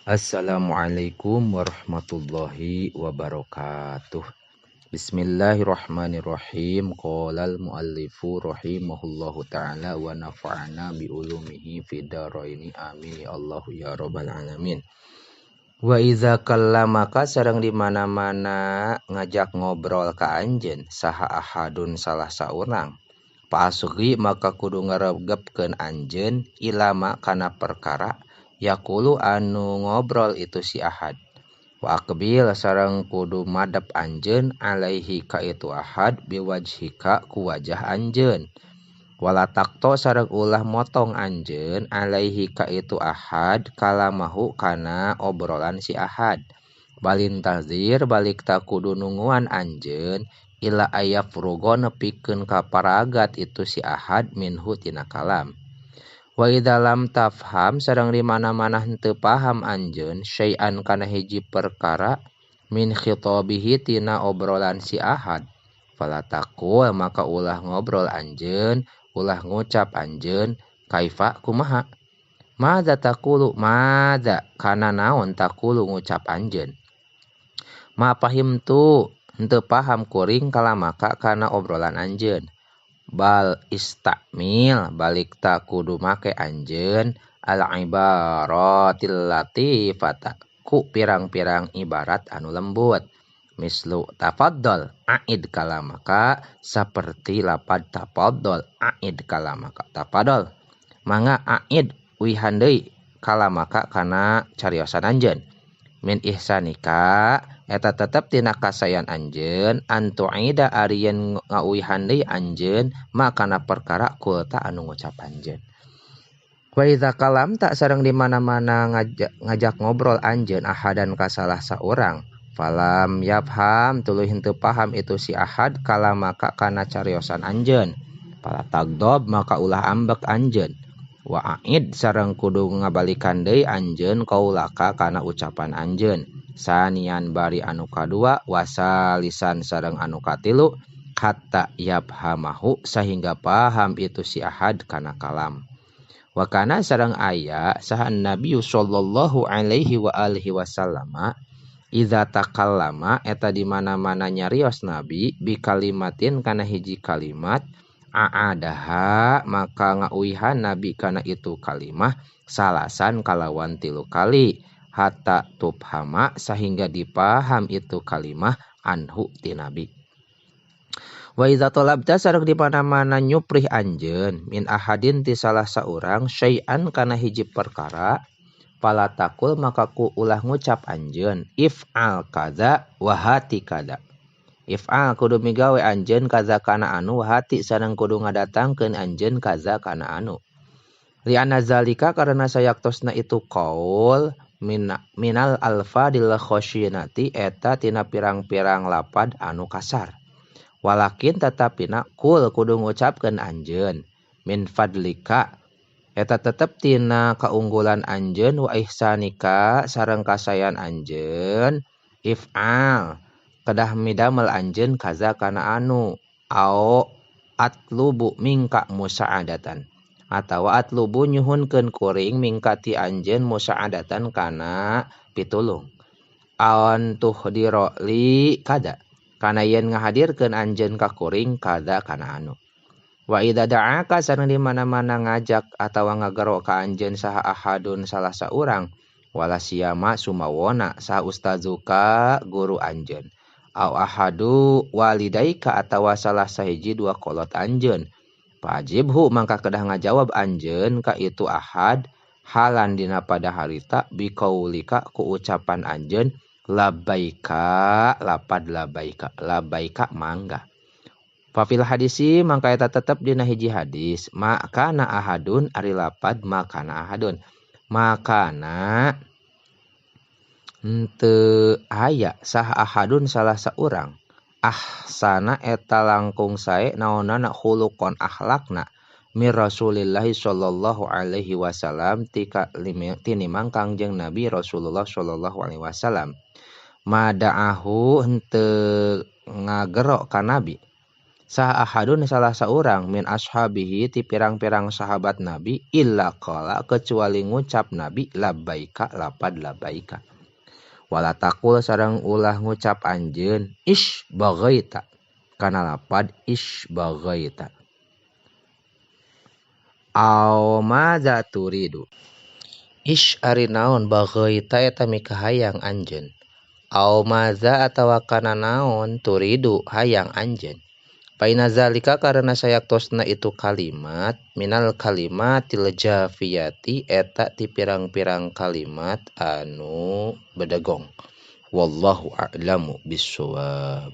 Assalamualaikum warahmatullahi wabarakatuh. Bismillahirrahmanirrahim. Qolal muallifu rahimahullahu ta'ala wa nafa'ana bi ulumihi fid dharaini amin ya Allah ya rabbal alamin. Wa iza kallamaka sareng di mana-mana ngajak ngobrol ka anjeun saha ahadun salah saurang. Paasri maka kudu ngaregepkeun anjeun ilama kana perkara yakulu anu ngobrol itu si ahad. Wa aqbil sareng kudu madep anjeun alaihi ka itu ahad biwajhika ku wajah anjeun. Wala takto sareng ulah motong anjeun alaihi ka itu ahad kalamahu kana obrolan si ahad. Balintazir balik tak kudu nungguan anjeun ila ayafrugo nepikeun ka paragat itu si ahad minhu tina kalam. Wa idza lam tafham sareng di mana-mana henteu paham anjeun syai'an kana hiji perkara min khitabihi tina obrolan si ahad. Fala taqul maka ulah ngobrol anjeun, ulah ngucap anjeun, kaifa kumaha? Madza taqulu madza kana naon taqulu ngucap anjeun. Ma pahim tu henteu paham kuring kalamaka kana obrolan anjeun. Bal istamil balik tak kudu make anjeun al ibaratil latifata ku pirang-pirang ibarat anu lembut. Mislu tafaddal aid kalamaka saperti lapad tafaddal aid kalamaka tafaddal. Mangga aid wihan deui kalamaka kana cariosan anjeun. Min ihsanika eta tetep tina kasayan anjeun antuida arieun ngauihan deui anjeun makana perkara kulta anu ngucap anjeun. Wa idza kalam tak sareng di mana-mana ngajak ngobrol anjeun ahadan ka salah saurang falam yafham tuluy henteu paham itu si ahad kalamaka kana cariosan anjeun. Fala tagdob maka ulah ambek anjeun. Wa aid sareng kudu ngabalikan deui anjeun kaulaka kana ucapan anjeun. Sanian bari anu kadua wasalisan sareng anu katilu hatta yabhamahu sehingga paham itu si ahad kana kalam. Wa kana sareng aya saha Nabi sallallahu alaihi wa alihi wasallama idza takallama eta di mana-mana nyarios Nabi bi kalimatin kana hiji kalimat aadaha maka ngauihan Nabi kana itu kalimah salasan kalawan 3 kali hatta tubhama sehingga dipaham itu kalimah anhu ti Nabi. Wa iza talabta sareng di mana-mana nyuprih anjeun min ahadin ti salah saurang syai'an kana hiji perkara fala takul maka ku ulah ngucap anjeun if'al kadza wa hati kadza. If'al kudu migawe anjeun kadza kana anu wa hati sareng kudu ngadatangkeun anjeun kadza kana anu. Li anna zalika karena sayaktosna itu qaul minal alfadil khosyinati eta tina pirang-pirang lapad anu kasar. Walakin tetapina kul kudu ngucapkeun anjeun min fadlika eta tetep tina kaunggulan anjeun wa ihsanika sareng kasayan anjeun if'al kedah midamel anjeun kaza kana anu au atlubu mingka musa'adatan atawa atlubu nyuhunkeun kuring mingkati anjeun musa'adatan kana pitulung awan tuhdiro li kada kana yen ngahadirkeun anjeun ka kuring kada kana anu. Wa idza da'aka sareng di mana-mana ngajak atawa ngagero ka anjeun saha ahadun salah saurang wala siyama sumawona saha ustazuka guru anjeun au ahadu walidaika atawa salah sahiji dua kolot anjeun fajibhu mangka kedah ngajawab anjeun ka itu ahad halan dina pada harita biqaulika ku ucapan anjeun labbaika lapad labbaika mangga. Fafil hadisi mangka eta tetep dina hiji hadis makana ahadun ari lapad makana ahadun makana henteu aya saha ahadun salah saurang ahsana eta langkung sae naonana khuluqon akhlakna mir Rasulillahi sallallahu alaihi wasallam tinimang Kangjeng Nabi Rasulullah sallallahu alaihi wasallam mada'ahu henteu ngagero ka Nabi Sah ahadun salah seorang min ashabihi ti pirang-pirang sahabat Nabi illa qala kecuali ngucap Nabi labbaika lapad labbaika. Wala taqul sareng ulah ngucap anjeun ish bagaita kana lapad ish bagaita. Aw madza turidu. Ish ari naon bagaita eta mika hayang anjeun. Aw madza atawa kana naon turidu hayang anjeun. Paina zalika karena sayaktosna itu kalimat minal kalimatil jafiyati eta ti pirang-pirang kalimat anu bedegong. Wallahu a'lamu bissawab.